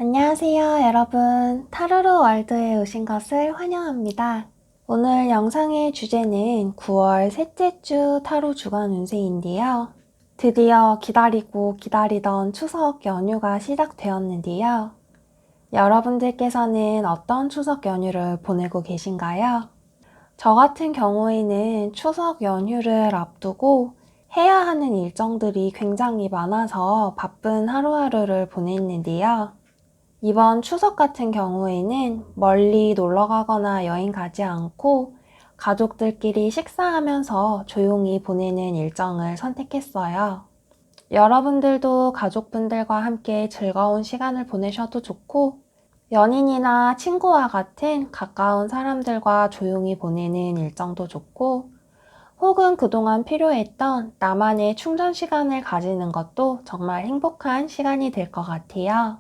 안녕하세요, 여러분. 타로로 월드에 오신 것을 환영합니다. 오늘 영상의 주제는 9월 셋째 주 타로 주간 운세인데요. 드디어 기다리고 기다리던 추석 연휴가 시작되었는데요. 여러분들께서는 어떤 추석 연휴를 보내고 계신가요? 저 같은 경우에는 추석 연휴를 앞두고 해야 하는 일정들이 굉장히 많아서 바쁜 하루하루를 보냈는데요. 이번 추석 같은 경우에는 멀리 놀러 가거나 여행 가지 않고 가족들끼리 식사하면서 조용히 보내는 일정을 선택했어요. 여러분들도 가족분들과 함께 즐거운 시간을 보내셔도 좋고, 연인이나 친구와 같은 가까운 사람들과 조용히 보내는 일정도 좋고, 혹은 그동안 필요했던 나만의 충전 시간을 가지는 것도 정말 행복한 시간이 될 것 같아요.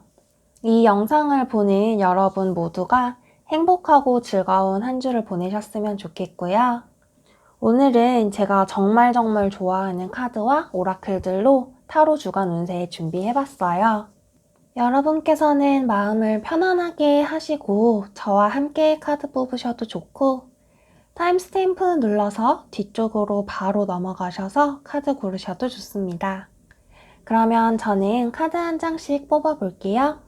이 영상을 보는 여러분 모두가 행복하고 즐거운 한 주를 보내셨으면 좋겠고요. 오늘은 제가 정말 좋아하는 카드와 오라클들로 타로 주간 운세 준비해봤어요. 여러분께서는 마음을 편안하게 하시고 저와 함께 카드 뽑으셔도 좋고, 타임스탬프 눌러서 뒤쪽으로 바로 넘어가셔서 카드 고르셔도 좋습니다. 그러면 저는 카드 한 장씩 뽑아볼게요.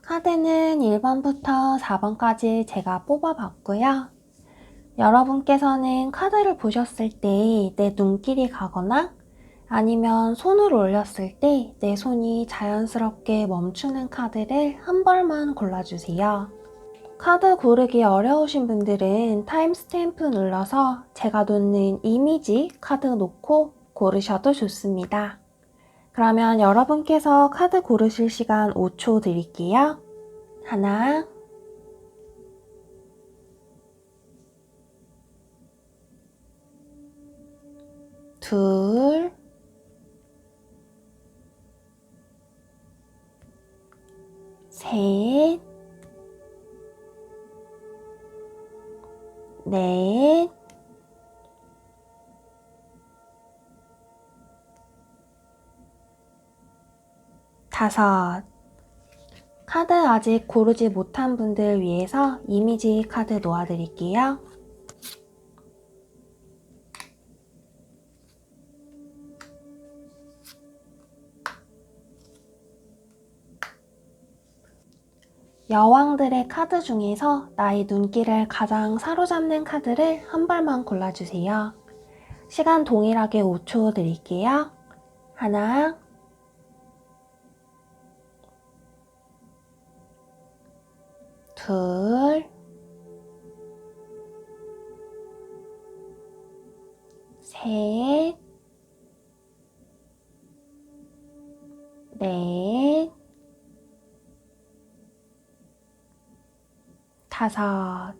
카드는 1번부터 4번까지 제가 뽑아봤고요. 여러분께서는 카드를 보셨을 때 내 눈길이 가거나 아니면 손을 올렸을 때 내 손이 자연스럽게 멈추는 카드를 한 벌만 골라주세요. 카드 고르기 어려우신 분들은 타임스탬프 눌러서 제가 놓는 이미지 카드 놓고 고르셔도 좋습니다. 그러면 여러분께서 카드 고르실 시간 5초 드릴게요. 하나, 둘, 셋, 넷, 다섯. 카드 아직 고르지 못한 분들 위해서 이미지 카드 놓아드릴게요. 여왕들의 카드 중에서 나의 눈길을 가장 사로잡는 카드를 한 벌만 골라주세요. 시간 동일하게 5초 드릴게요. 하나, 둘, 셋, 넷, 다섯.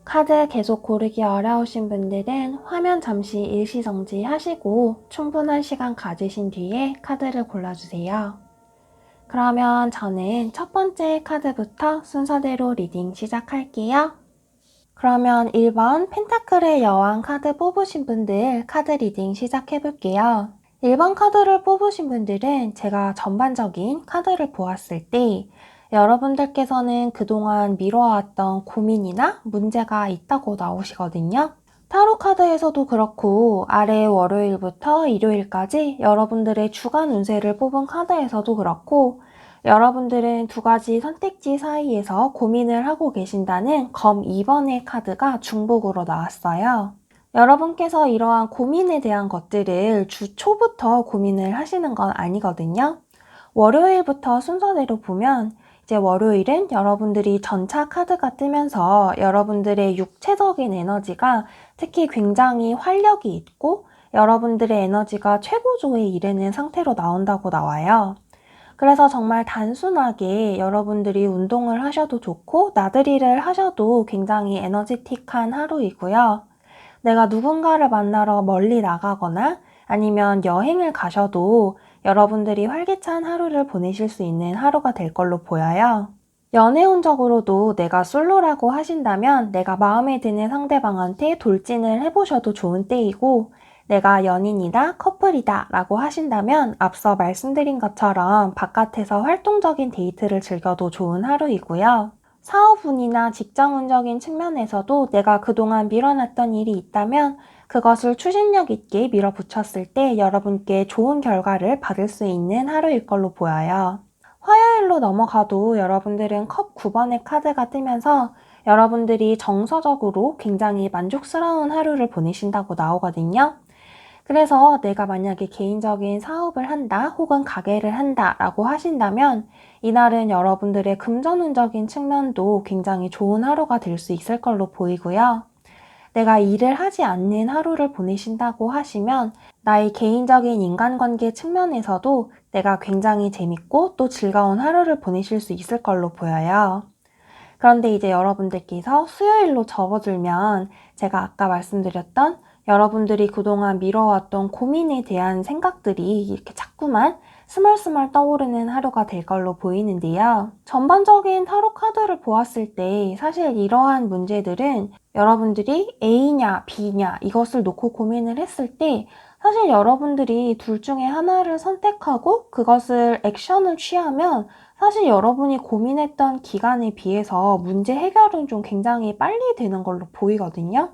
카드 계속 고르기 어려우신 분들은 화면 잠시 일시정지 하시고 충분한 시간 가지신 뒤에 카드를 골라주세요. 그러면 저는 첫 번째 카드부터 순서대로 리딩 시작할게요. 그러면 1번 펜타클의 여왕 카드 뽑으신 분들 카드 리딩 시작해볼게요. 1번 카드를 뽑으신 분들은 제가 전반적인 카드를 보았을 때 여러분들께서는 그동안 미뤄왔던 고민이나 문제가 있다고 나오시거든요. 타로 카드에서도 그렇고 아래 월요일부터 일요일까지 여러분들의 주간 운세를 뽑은 카드에서도 그렇고 여러분들은 두 가지 선택지 사이에서 고민을 하고 계신다는 검 2번의 카드가 중복으로 나왔어요. 여러분께서 이러한 고민에 대한 것들을 주 초부터 고민을 하시는 건 아니거든요. 월요일부터 순서대로 보면 이제 월요일은 여러분들이 전차 카드가 뜨면서 여러분들의 육체적인 에너지가 특히 굉장히 활력이 있고 여러분들의 에너지가 최고조에 이르는 상태로 나온다고 나와요. 그래서 정말 단순하게 여러분들이 운동을 하셔도 좋고 나들이를 하셔도 굉장히 에너지틱한 하루이고요. 내가 누군가를 만나러 멀리 나가거나 아니면 여행을 가셔도 여러분들이 활기찬 하루를 보내실 수 있는 하루가 될 걸로 보여요. 연애운적으로도 내가 솔로라고 하신다면 내가 마음에 드는 상대방한테 돌진을 해보셔도 좋은 때이고 내가 연인이다, 커플이다 라고 하신다면 앞서 말씀드린 것처럼 바깥에서 활동적인 데이트를 즐겨도 좋은 하루이고요. 사업운이나 직장운적인 측면에서도 내가 그동안 밀어놨던 일이 있다면 그것을 추진력 있게 밀어붙였을 때 여러분께 좋은 결과를 받을 수 있는 하루일 걸로 보여요. 화요일로 넘어가도 여러분들은 컵 9번의 카드가 뜨면서 여러분들이 정서적으로 굉장히 만족스러운 하루를 보내신다고 나오거든요. 그래서 내가 만약에 개인적인 사업을 한다 혹은 가게를 한다 라고 하신다면 이날은 여러분들의 금전운적인 측면도 굉장히 좋은 하루가 될 수 있을 걸로 보이고요. 내가 일을 하지 않는 하루를 보내신다고 하시면 나의 개인적인 인간관계 측면에서도 내가 굉장히 재밌고 또 즐거운 하루를 보내실 수 있을 걸로 보여요. 그런데 이제 여러분들께서 수요일로 접어들면 제가 아까 말씀드렸던 여러분들이 그동안 미뤄왔던 고민에 대한 생각들이 이렇게 자꾸만 스멀스멀 떠오르는 하루가 될 걸로 보이는데요. 전반적인 타로 카드를 보았을 때 사실 이러한 문제들은 여러분들이 A냐 B냐 이것을 놓고 고민을 했을 때 사실 여러분들이 둘 중에 하나를 선택하고 그것을 액션을 취하면 사실 여러분이 고민했던 기간에 비해서 문제 해결은 좀 굉장히 빨리 되는 걸로 보이거든요.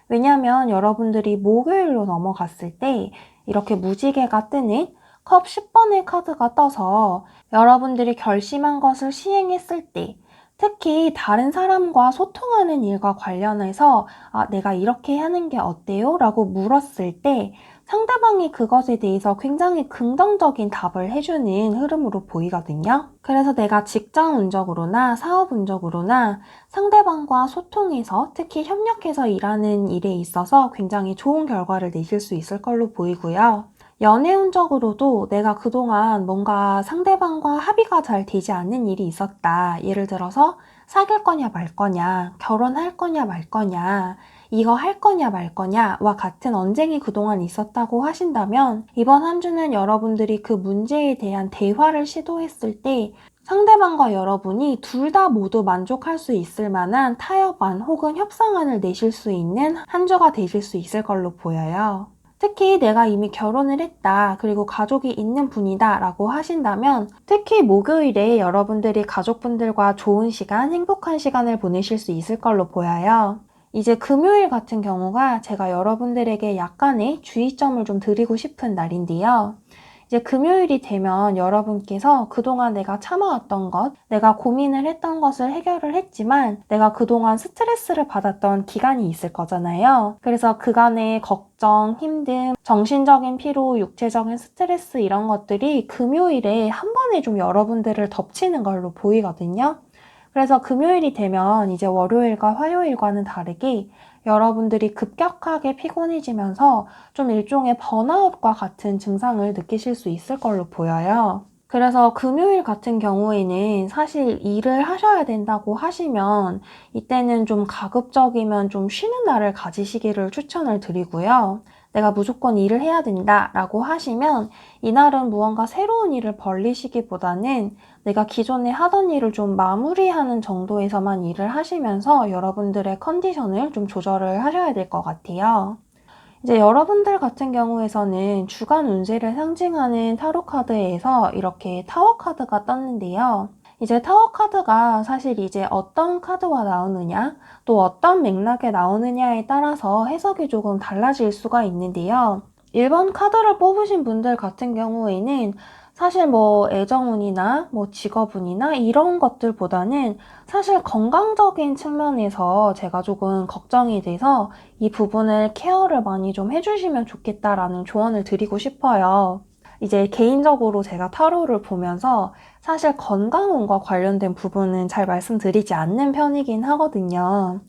왜냐하면 여러분들이 목요일로 넘어갔을 때 이렇게 무지개가 뜨는 컵 10번의 카드가 떠서 여러분들이 결심한 것을 시행했을 때 특히 다른 사람과 소통하는 일과 관련해서 내가 이렇게 하는 게 어때요? 라고 물었을 때 상대방이 그것에 대해서 굉장히 긍정적인 답을 해주는 흐름으로 보이거든요. 그래서 내가 직장 운적으로나 사업 운적으로나 상대방과 소통해서 특히 협력해서 일하는 일에 있어서 굉장히 좋은 결과를 내실 수 있을 걸로 보이고요. 연애 운적으로도 내가 그동안 뭔가 상대방과 합의가 잘 되지 않는 일이 있었다. 예를 들어서 사귈 거냐 말 거냐, 결혼할 거냐 말 거냐, 이거 할 거냐 말 거냐와 같은 언쟁이 그동안 있었다고 하신다면 이번 한 주는 여러분들이 그 문제에 대한 대화를 시도했을 때 상대방과 여러분이 둘 다 모두 만족할 수 있을 만한 타협안 혹은 협상안을 내실 수 있는 한 주가 되실 수 있을 걸로 보여요. 특히 내가 이미 결혼을 했다, 그리고 가족이 있는 분이다 라고 하신다면 특히 목요일에 여러분들이 가족분들과 좋은 시간, 행복한 시간을 보내실 수 있을 걸로 보여요. 이제 금요일 같은 경우가 제가 여러분들에게 약간의 주의점을 좀 드리고 싶은 날인데요. 이제 금요일이 되면 여러분께서 그동안 내가 참아왔던 것, 내가 고민을 했던 것을 해결을 했지만 내가 그동안 스트레스를 받았던 기간이 있을 거잖아요. 그래서 그간의 걱정, 힘듦, 정신적인 피로, 육체적인 스트레스 이런 것들이 금요일에 한 번에 좀 여러분들을 덮치는 걸로 보이거든요. 그래서 금요일이 되면 이제 월요일과 화요일과는 다르게 여러분들이 급격하게 피곤해지면서 좀 일종의 번아웃과 같은 증상을 느끼실 수 있을 걸로 보여요. 그래서 금요일 같은 경우에는 사실 일을 하셔야 된다고 하시면 이때는 좀 가급적이면 좀 쉬는 날을 가지시기를 추천을 드리고요. 내가 무조건 일을 해야 된다라고 하시면 이날은 무언가 새로운 일을 벌리시기보다는 내가 기존에 하던 일을 좀 마무리하는 정도에서만 일을 하시면서 여러분들의 컨디션을 좀 조절을 하셔야 될 것 같아요. 이제 여러분들 같은 경우에서는 주간 운세를 상징하는 타로 카드에서 이렇게 타워 카드가 떴는데요. 이제 타워 카드가 사실 이제 어떤 카드와 나오느냐, 또 어떤 맥락에 나오느냐에 따라서 해석이 조금 달라질 수가 있는데요. 1번 카드를 뽑으신 분들 같은 경우에는 사실 뭐 애정운이나 뭐 직업운이나 이런 것들보다는 사실 건강적인 측면에서 제가 조금 걱정이 돼서 이 부분을 케어를 많이 좀 해주시면 좋겠다라는 조언을 드리고 싶어요. 이제 개인적으로 제가 타로를 보면서 사실 건강운과 관련된 부분은 잘 말씀드리지 않는 편이긴 하거든요.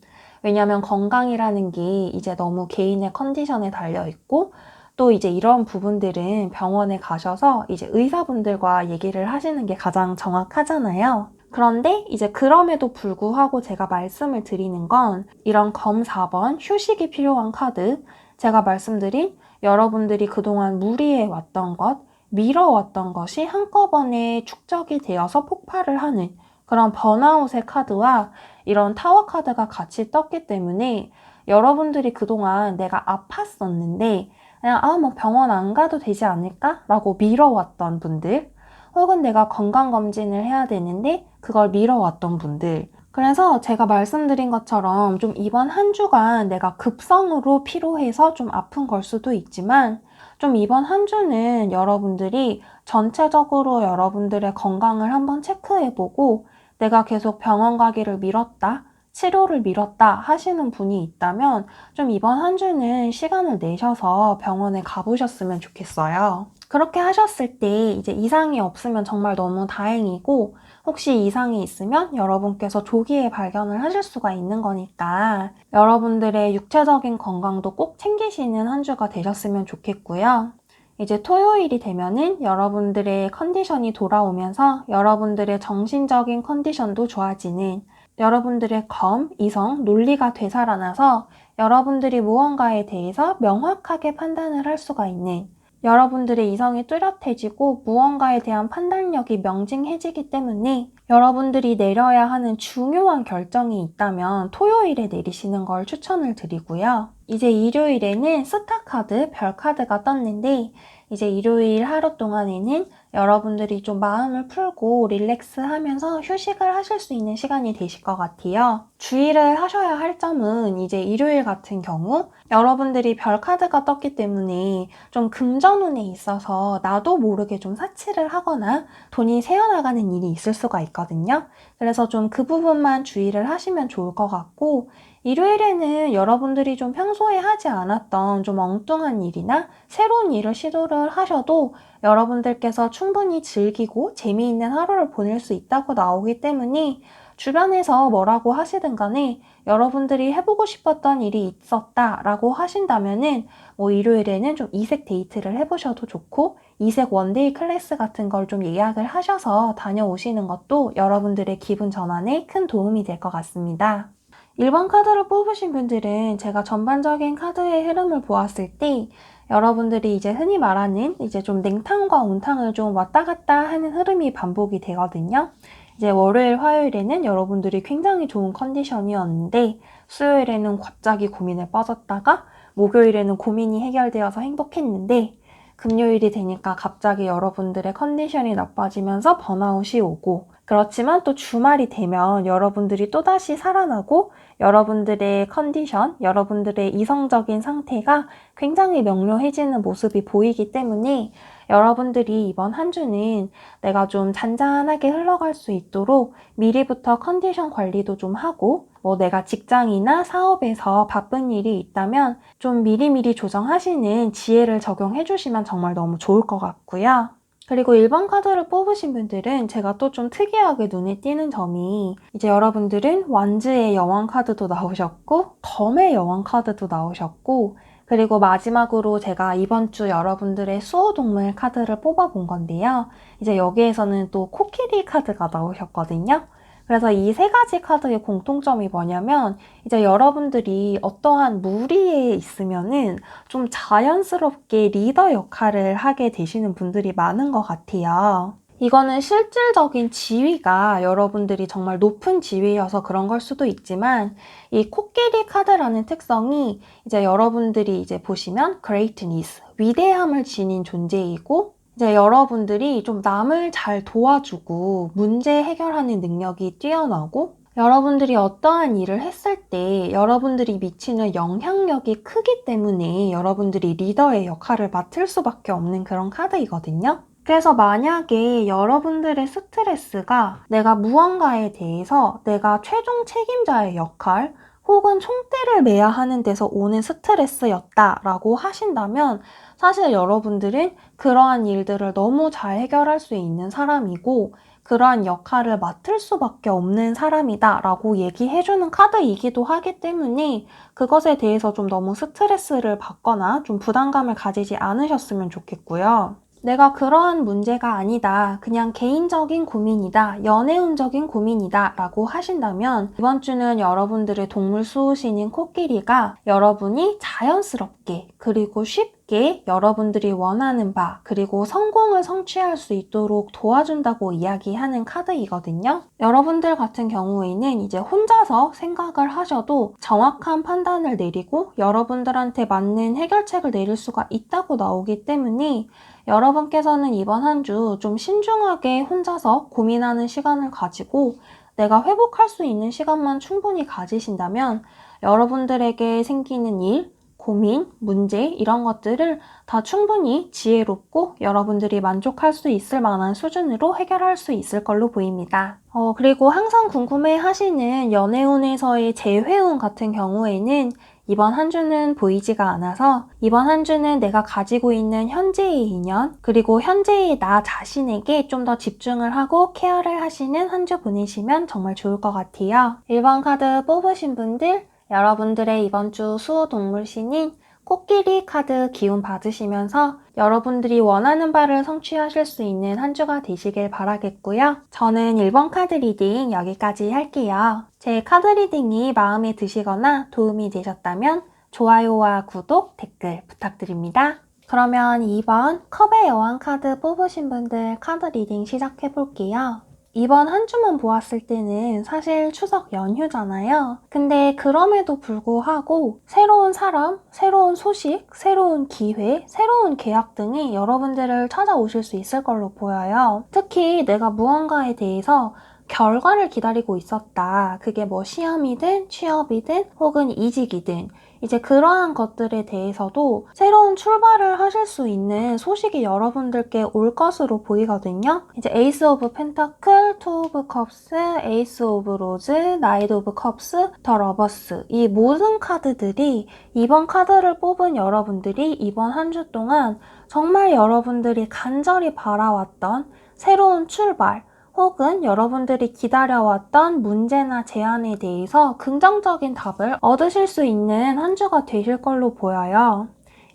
왜냐하면 건강이라는 게 이제 너무 개인의 컨디션에 달려있고 또 이제 이런 부분들은 병원에 가셔서 이제 의사분들과 얘기를 하시는 게 가장 정확하잖아요. 그런데 이제 그럼에도 불구하고 제가 말씀을 드리는 건 이런 검 4번 휴식이 필요한 카드, 제가 말씀드린 여러분들이 그동안 무리해 왔던 것, 미뤄왔던 것이 한꺼번에 축적이 되어서 폭발을 하는 그런 번아웃의 카드와 이런 타워 카드가 같이 떴기 때문에 여러분들이 그동안 내가 아팠었는데 그냥 뭐 병원 안 가도 되지 않을까? 라고 미뤄왔던 분들, 혹은 내가 건강검진을 해야 되는데 그걸 미뤄왔던 분들, 그래서 제가 말씀드린 것처럼 좀 이번 한 주간 내가 급성으로 피로해서 좀 아픈 걸 수도 있지만 좀 이번 한 주는 여러분들이 전체적으로 여러분들의 건강을 한번 체크해보고 내가 계속 병원 가기를 미뤘다, 치료를 미뤘다 하시는 분이 있다면 좀 이번 한 주는 시간을 내셔서 병원에 가보셨으면 좋겠어요. 그렇게 하셨을 때 이제 이상이 없으면 정말 너무 다행이고 혹시 이상이 있으면 여러분께서 조기에 발견을 하실 수가 있는 거니까 여러분들의 육체적인 건강도 꼭 챙기시는 한 주가 되셨으면 좋겠고요. 이제 토요일이 되면은 여러분들의 컨디션이 돌아오면서 여러분들의 정신적인 컨디션도 좋아지는 여러분들의 검, 이성, 논리가 되살아나서 여러분들이 무언가에 대해서 명확하게 판단을 할 수가 있는 여러분들의 이성이 뚜렷해지고 무언가에 대한 판단력이 명징해지기 때문에 여러분들이 내려야 하는 중요한 결정이 있다면 토요일에 내리시는 걸 추천을 드리고요. 이제 일요일에는 스타 카드, 별 카드가 떴는데 이제 일요일 하루 동안에는 여러분들이 좀 마음을 풀고 릴렉스 하면서 휴식을 하실 수 있는 시간이 되실 것 같아요. 주의를 하셔야 할 점은 이제 일요일 같은 경우 여러분들이 별 카드가 떴기 때문에 좀 금전운에 있어서 나도 모르게 좀 사치를 하거나 돈이 새어나가는 일이 있을 수가 있거든요. 그래서 좀 그 부분만 주의를 하시면 좋을 것 같고 일요일에는 여러분들이 좀 평소에 하지 않았던 좀 엉뚱한 일이나 새로운 일을 시도를 하셔도 여러분들께서 충분히 즐기고 재미있는 하루를 보낼 수 있다고 나오기 때문에 주변에서 뭐라고 하시든 간에 여러분들이 해보고 싶었던 일이 있었다라고 하신다면은 뭐 일요일에는 좀 이색 데이트를 해보셔도 좋고 이색 원데이 클래스 같은 걸 좀 예약을 하셔서 다녀오시는 것도 여러분들의 기분 전환에 큰 도움이 될 것 같습니다. 1번 카드를 뽑으신 분들은 제가 전반적인 카드의 흐름을 보았을 때 여러분들이 이제 흔히 말하는 이제 좀 냉탕과 온탕을 좀 왔다 갔다 하는 흐름이 반복이 되거든요. 이제 월요일, 화요일에는 여러분들이 굉장히 좋은 컨디션이었는데 수요일에는 갑자기 고민에 빠졌다가 목요일에는 고민이 해결되어서 행복했는데 금요일이 되니까 갑자기 여러분들의 컨디션이 나빠지면서 번아웃이 오고 그렇지만 또 주말이 되면 여러분들이 또다시 살아나고 여러분들의 컨디션, 여러분들의 이성적인 상태가 굉장히 명료해지는 모습이 보이기 때문에 여러분들이 이번 한 주는 내가 좀 잔잔하게 흘러갈 수 있도록 미리부터 컨디션 관리도 좀 하고 뭐 내가 직장이나 사업에서 바쁜 일이 있다면 좀 미리미리 조정하시는 지혜를 적용해 주시면 정말 너무 좋을 것 같고요. 그리고 1번 카드를 뽑으신 분들은 제가 또 좀 특이하게 눈에 띄는 점이 이제 여러분들은 완즈의 여왕 카드도 나오셨고 덤의 여왕 카드도 나오셨고 그리고 마지막으로 제가 이번 주 여러분들의 수호동물 카드를 뽑아본 건데요. 이제 여기에서는 또 코끼리 카드가 나오셨거든요. 그래서 이 세 가지 카드의 공통점이 뭐냐면 이제 여러분들이 어떠한 무리에 있으면은 좀 자연스럽게 리더 역할을 하게 되시는 분들이 많은 것 같아요. 이거는 실질적인 지위가 여러분들이 정말 높은 지위여서 그런 걸 수도 있지만 이 코끼리 카드라는 특성이 이제 여러분들이 이제 보시면 greatness, 위대함을 지닌 존재이고 이제 여러분들이 좀 남을 잘 도와주고 문제 해결하는 능력이 뛰어나고 여러분들이 어떠한 일을 했을 때 여러분들이 미치는 영향력이 크기 때문에 여러분들이 리더의 역할을 맡을 수밖에 없는 그런 카드이거든요. 그래서 만약에 여러분들의 스트레스가 내가 무언가에 대해서 내가 최종 책임자의 역할 혹은 총대를 매야 하는 데서 오는 스트레스였다라고 하신다면 사실 여러분들은 그러한 일들을 너무 잘 해결할 수 있는 사람이고 그러한 역할을 맡을 수밖에 없는 사람이다 라고 얘기해주는 카드이기도 하기 때문에 그것에 대해서 좀 너무 스트레스를 받거나 좀 부담감을 가지지 않으셨으면 좋겠고요. 내가 그러한 문제가 아니다. 그냥 개인적인 고민이다. 연애운적인 고민이다. 라고 하신다면 이번 주는 여러분들의 동물 수호신인 코끼리가 여러분이 자연스럽게 그리고 쉽게 여러분들이 원하는 바 그리고 성공을 성취할 수 있도록 도와준다고 이야기하는 카드이거든요. 여러분들 같은 경우에는 이제 혼자서 생각을 하셔도 정확한 판단을 내리고 여러분들한테 맞는 해결책을 내릴 수가 있다고 나오기 때문에 여러분께서는 이번 한 주 좀 신중하게 혼자서 고민하는 시간을 가지고 내가 회복할 수 있는 시간만 충분히 가지신다면 여러분들에게 생기는 일, 고민, 문제 이런 것들을 다 충분히 지혜롭고 여러분들이 만족할 수 있을 만한 수준으로 해결할 수 있을 걸로 보입니다. 그리고 항상 궁금해 하시는 연애운에서의 재회운 같은 경우에는 이번 한 주는 보이지가 않아서 이번 한 주는 내가 가지고 있는 현재의 인연 그리고 현재의 나 자신에게 좀 더 집중을 하고 케어를 하시는 한 주 보내시면 정말 좋을 것 같아요. 1번 카드 뽑으신 분들 여러분들의 이번 주 수호동물신인 코끼리 카드 기운 받으시면서 여러분들이 원하는 바를 성취하실 수 있는 한 주가 되시길 바라겠고요. 저는 1번 카드 리딩 여기까지 할게요. 제 카드 리딩이 마음에 드시거나 도움이 되셨다면 좋아요와 구독, 댓글 부탁드립니다. 그러면 2번 컵의 여왕 카드 뽑으신 분들 카드 리딩 시작해 볼게요. 이번 한 주만 보았을 때는 사실 추석 연휴잖아요. 근데 그럼에도 불구하고 새로운 사람, 새로운 소식, 새로운 기회, 새로운 계약 등이 여러분들을 찾아오실 수 있을 걸로 보여요. 특히 내가 무언가에 대해서 결과를 기다리고 있었다. 그게 뭐 시험이든 취업이든 혹은 이직이든 이제 그러한 것들에 대해서도 새로운 출발을 하실 수 있는 소식이 여러분들께 올 것으로 보이거든요. 이제 에이스 오브 펜타클, 투 오브 컵스, 에이스 오브 로즈, 나이트 오브 컵스, 더 러버스 이 모든 카드들이 이번 카드를 뽑은 여러분들이 이번 한 주 동안 정말 여러분들이 간절히 바라왔던 새로운 출발 혹은 여러분들이 기다려왔던 문제나 제안에 대해서 긍정적인 답을 얻으실 수 있는 한 주가 되실 걸로 보여요.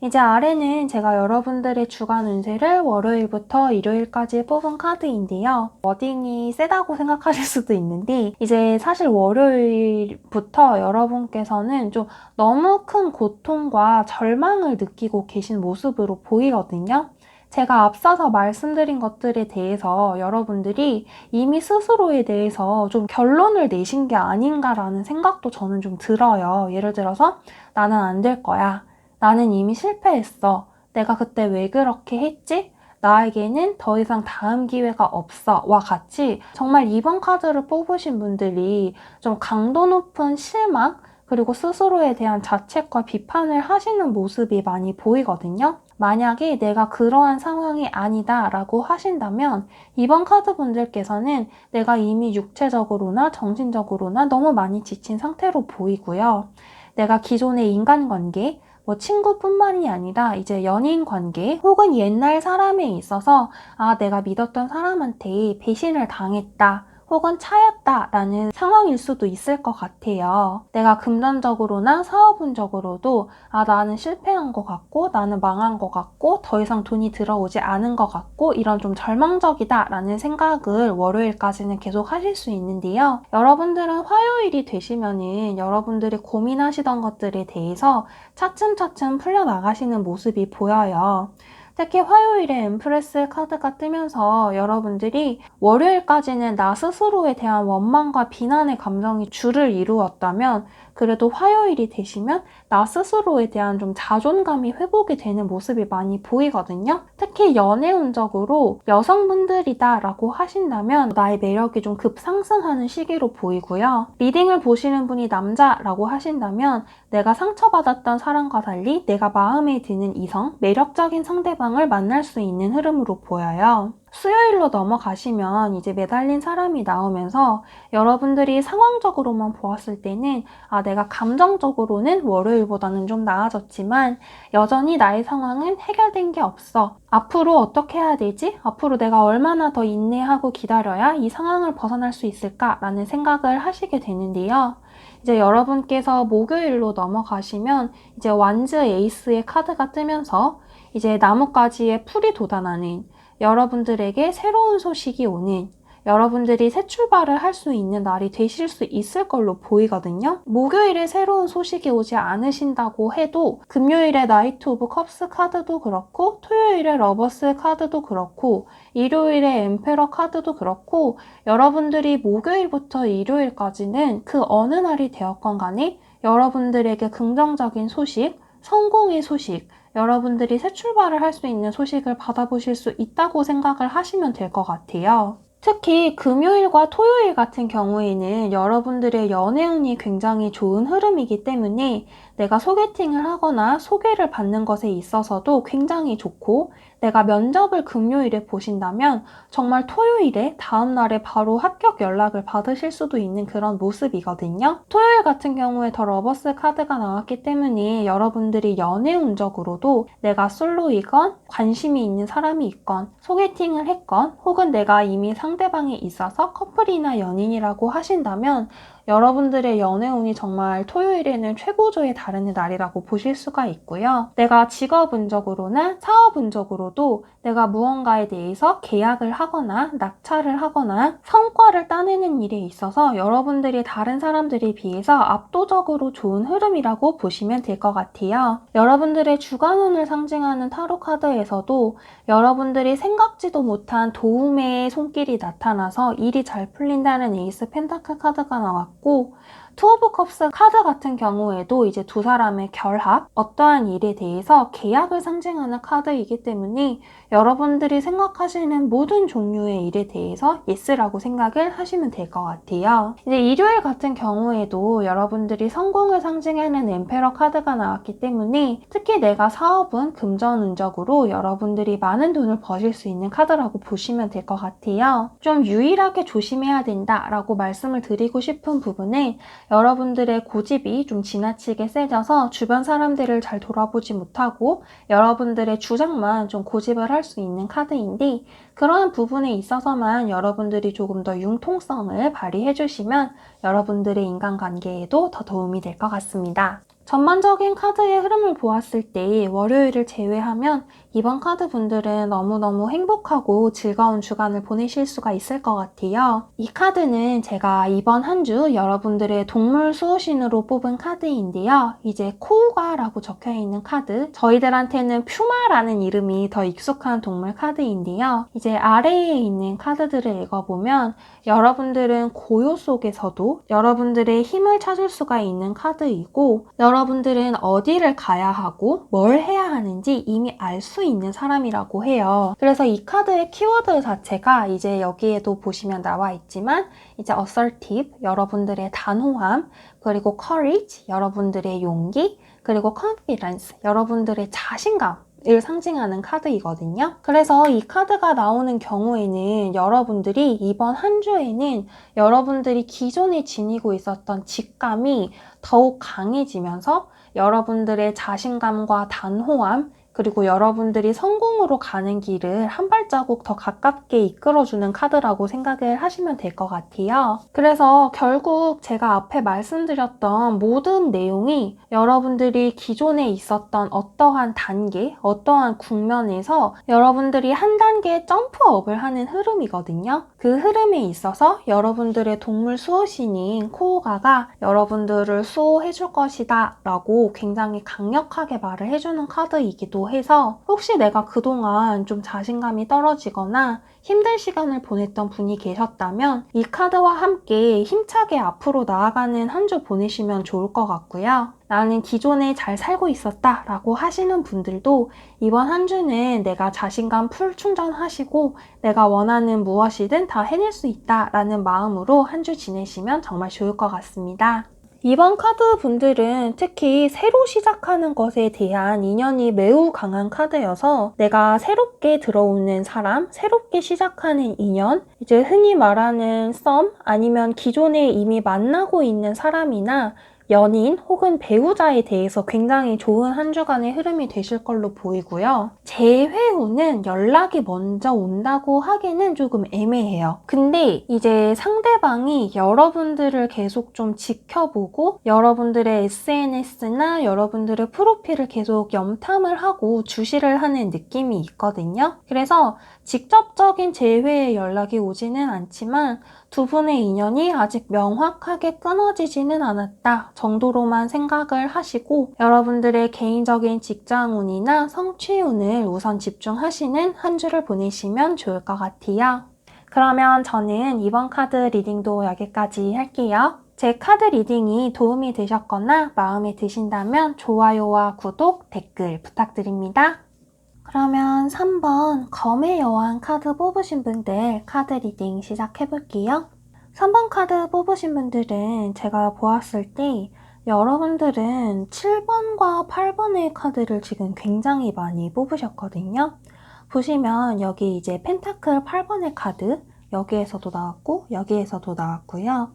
이제 아래는 제가 여러분들의 주간 운세를 월요일부터 일요일까지 뽑은 카드인데요. 워딩이 세다고 생각하실 수도 있는데 이제 사실 월요일부터 여러분께서는 좀 너무 큰 고통과 절망을 느끼고 계신 모습으로 보이거든요. 제가 앞서서 말씀드린 것들에 대해서 여러분들이 이미 스스로에 대해서 좀 결론을 내신 게 아닌가라는 생각도 저는 좀 들어요. 예를 들어서 나는 안 될 거야. 나는 이미 실패했어. 내가 그때 왜 그렇게 했지? 나에게는 더 이상 다음 기회가 없어. 와 같이 정말 이번 카드를 뽑으신 분들이 좀 강도 높은 실망, 그리고 스스로에 대한 자책과 비판을 하시는 모습이 많이 보이거든요. 만약에 내가 그러한 상황이 아니다 라고 하신다면 이번 카드 분들께서는 내가 이미 육체적으로나 정신적으로나 너무 많이 지친 상태로 보이고요. 내가 기존의 인간관계, 친구뿐만이 아니라 이제 연인 관계 혹은 옛날 사람에 있어서 내가 믿었던 사람한테 배신을 당했다. 혹은 차였다라는 상황일 수도 있을 것 같아요. 내가 금전적으로나 사업운적으로도 나는 실패한 것 같고 나는 망한 것 같고 더 이상 돈이 들어오지 않은 것 같고 이런 좀 절망적이다라는 생각을 월요일까지는 계속 하실 수 있는데요. 여러분들은 화요일이 되시면은 여러분들이 고민하시던 것들에 대해서 차츰차츰 풀려나가시는 모습이 보여요. 특히 화요일에 엠프레스 카드가 뜨면서 여러분들이 월요일까지는 나 스스로에 대한 원망과 비난의 감정이 주를 이루었다면 그래도 화요일이 되시면 나 스스로에 대한 좀 자존감이 회복이 되는 모습이 많이 보이거든요. 특히 연애운적으로 여성분들이다 라고 하신다면 나의 매력이 좀 급상승하는 시기로 보이고요. 리딩을 보시는 분이 남자라고 하신다면 내가 상처받았던 사람과 달리 내가 마음에 드는 이성, 매력적인 상대방을 만날 수 있는 흐름으로 보여요. 수요일로 넘어가시면 이제 매달린 사람이 나오면서 여러분들이 상황적으로만 보았을 때는 내가 감정적으로는 월요일보다는 좀 나아졌지만 여전히 나의 상황은 해결된 게 없어. 앞으로 어떻게 해야 되지? 앞으로 내가 얼마나 더 인내하고 기다려야 이 상황을 벗어날 수 있을까라는 생각을 하시게 되는데요. 이제 여러분께서 목요일로 넘어가시면 이제 완즈 에이스의 카드가 뜨면서 이제 나뭇가지에 풀이 돋아나는 여러분들에게 새로운 소식이 오는 여러분들이 새 출발을 할 수 있는 날이 되실 수 있을 걸로 보이거든요. 목요일에 새로운 소식이 오지 않으신다고 해도 금요일에 나이트 오브 컵스 카드도 그렇고 토요일에 러버스 카드도 그렇고 일요일에 엠페러 카드도 그렇고 여러분들이 목요일부터 일요일까지는 그 어느 날이 되었건 간에 여러분들에게 긍정적인 소식, 성공의 소식, 여러분들이 새 출발을 할 수 있는 소식을 받아보실 수 있다고 생각을 하시면 될 것 같아요. 특히 금요일과 토요일 같은 경우에는 여러분들의 연애운이 굉장히 좋은 흐름이기 때문에 내가 소개팅을 하거나 소개를 받는 것에 있어서도 굉장히 좋고 내가 면접을 금요일에 보신다면 정말 토요일에 다음날에 바로 합격 연락을 받으실 수도 있는 그런 모습이거든요. 토요일 같은 경우에 더 러버스 카드가 나왔기 때문에 여러분들이 연애운적으로도 내가 솔로이건 관심이 있는 사람이 있건 소개팅을 했건 혹은 내가 이미 상대방이 있어서 커플이나 연인이라고 하신다면 여러분들의 연애운이 정말 토요일에는 최고조에 다르는 날이라고 보실 수가 있고요. 내가 직업운적으로나 사업운적으로도 내가 무언가에 대해서 계약을 하거나 낙찰을 하거나 성과를 따내는 일에 있어서 여러분들이 다른 사람들에 비해서 압도적으로 좋은 흐름이라고 보시면 될 것 같아요. 여러분들의 주간운을 상징하는 타로 카드에서도 여러분들이 생각지도 못한 도움의 손길이 나타나서 일이 잘 풀린다는 에이스 펜타클 카드가 나왔고 투 오브 컵스 카드 같은 경우에도 이제 두 사람의 결합, 어떠한 일에 대해서 계약을 상징하는 카드이기 때문에 여러분들이 생각하시는 모든 종류의 일에 대해서 예스라고 생각을 하시면 될 것 같아요. 이제 일요일 같은 경우에도 여러분들이 성공을 상징하는 엠페러 카드가 나왔기 때문에 특히 내가 사업은 금전운적으로 여러분들이 많은 돈을 버실 수 있는 카드라고 보시면 될 것 같아요. 좀 유일하게 조심해야 된다라고 말씀을 드리고 싶은 부분은 여러분들의 고집이 좀 지나치게 세져서 주변 사람들을 잘 돌아보지 못하고 여러분들의 주장만 좀 고집을 할 수 있는 카드인데 그러한 부분에 있어서만 여러분들이 조금 더 융통성을 발휘해 주시면 여러분들의 인간관계에도 더 도움이 될 것 같습니다. 전반적인 카드의 흐름을 보았을 때 월요일을 제외하면 이번 카드 분들은 너무너무 행복하고 즐거운 주간을 보내실 수가 있을 것 같아요. 이 카드는 제가 이번 한 주 여러분들의 동물 수호신으로 뽑은 카드인데요. 이제 코우가라고 적혀있는 카드, 저희들한테는 퓨마라는 이름이 더 익숙한 동물 카드인데요. 이제 아래에 있는 카드들을 읽어보면 여러분들은 고요 속에서도 여러분들의 힘을 찾을 수가 있는 카드이고, 여러분들은 어디를 가야 하고 뭘 해야 하는지 이미 알 수 있는 사람이라고 해요. 그래서 이 카드의 키워드 자체가 이제 여기에도 보시면 나와 있지만 이제 assertive, 여러분들의 단호함, 그리고 courage, 여러분들의 용기, 그리고 confidence, 여러분들의 자신감 을 상징하는 카드이거든요. 그래서 이 카드가 나오는 경우에는 여러분들이 이번 한 주에는 여러분들이 기존에 지니고 있었던 직감이 더욱 강해지면서 여러분들의 자신감과 단호함, 그리고 여러분들이 성공으로 가는 길을 한 발자국 더 가깝게 이끌어주는 카드라고 생각을 하시면 될 것 같아요. 그래서 결국 제가 앞에 말씀드렸던 모든 내용이 여러분들이 기존에 있었던 어떠한 단계, 어떠한 국면에서 여러분들이 한 단계 점프업을 하는 흐름이거든요. 그 흐름에 있어서 여러분들의 동물 수호신인 코오가가 여러분들을 수호해줄 것이다 라고 굉장히 강력하게 말을 해주는 카드이기도 해서, 혹시 내가 그동안 좀 자신감이 떨어지거나 힘든 시간을 보냈던 분이 계셨다면 이 카드와 함께 힘차게 앞으로 나아가는 한 주 보내시면 좋을 것 같고요. 나는 기존에 잘 살고 있었다 라고 하시는 분들도 이번 한 주는 내가 자신감 풀 충전하시고 내가 원하는 무엇이든 다 해낼 수 있다 라는 마음으로 한 주 지내시면 정말 좋을 것 같습니다. 이번 카드 분들은 특히 새로 시작하는 것에 대한 인연이 매우 강한 카드여서 내가 새롭게 들어오는 사람, 새롭게 시작하는 인연, 이제 흔히 말하는 썸, 아니면 기존에 이미 만나고 있는 사람이나 연인 혹은 배우자에 대해서 굉장히 좋은 한 주간의 흐름이 되실 걸로 보이고요. 재회 후는 연락이 먼저 온다고 하기는 조금 애매해요. 근데 이제 상대방이 여러분들을 계속 좀 지켜보고 여러분들의 SNS나 여러분들의 프로필을 계속 염탐을 하고 주시를 하는 느낌이 있거든요. 그래서 직접적인 재회의 연락이 오지는 않지만 두 분의 인연이 아직 명확하게 끊어지지는 않았다 정도로만 생각을 하시고 여러분들의 개인적인 직장운이나 성취운을 우선 집중하시는 한 주를 보내시면 좋을 것 같아요. 그러면 저는 이번 카드 리딩도 여기까지 할게요. 제 카드 리딩이 도움이 되셨거나 마음에 드신다면 좋아요와 구독, 댓글 부탁드립니다. 그러면 3번 검의 여왕 카드 뽑으신 분들 카드 리딩 시작해볼게요. 3번 카드 뽑으신 분들은 제가 보았을 때 여러분들은 7번과 8번의 카드를 지금 굉장히 많이 뽑으셨거든요. 보시면 여기 이제 펜타클 8번의 카드 여기에서도 나왔고 여기에서도 나왔고요.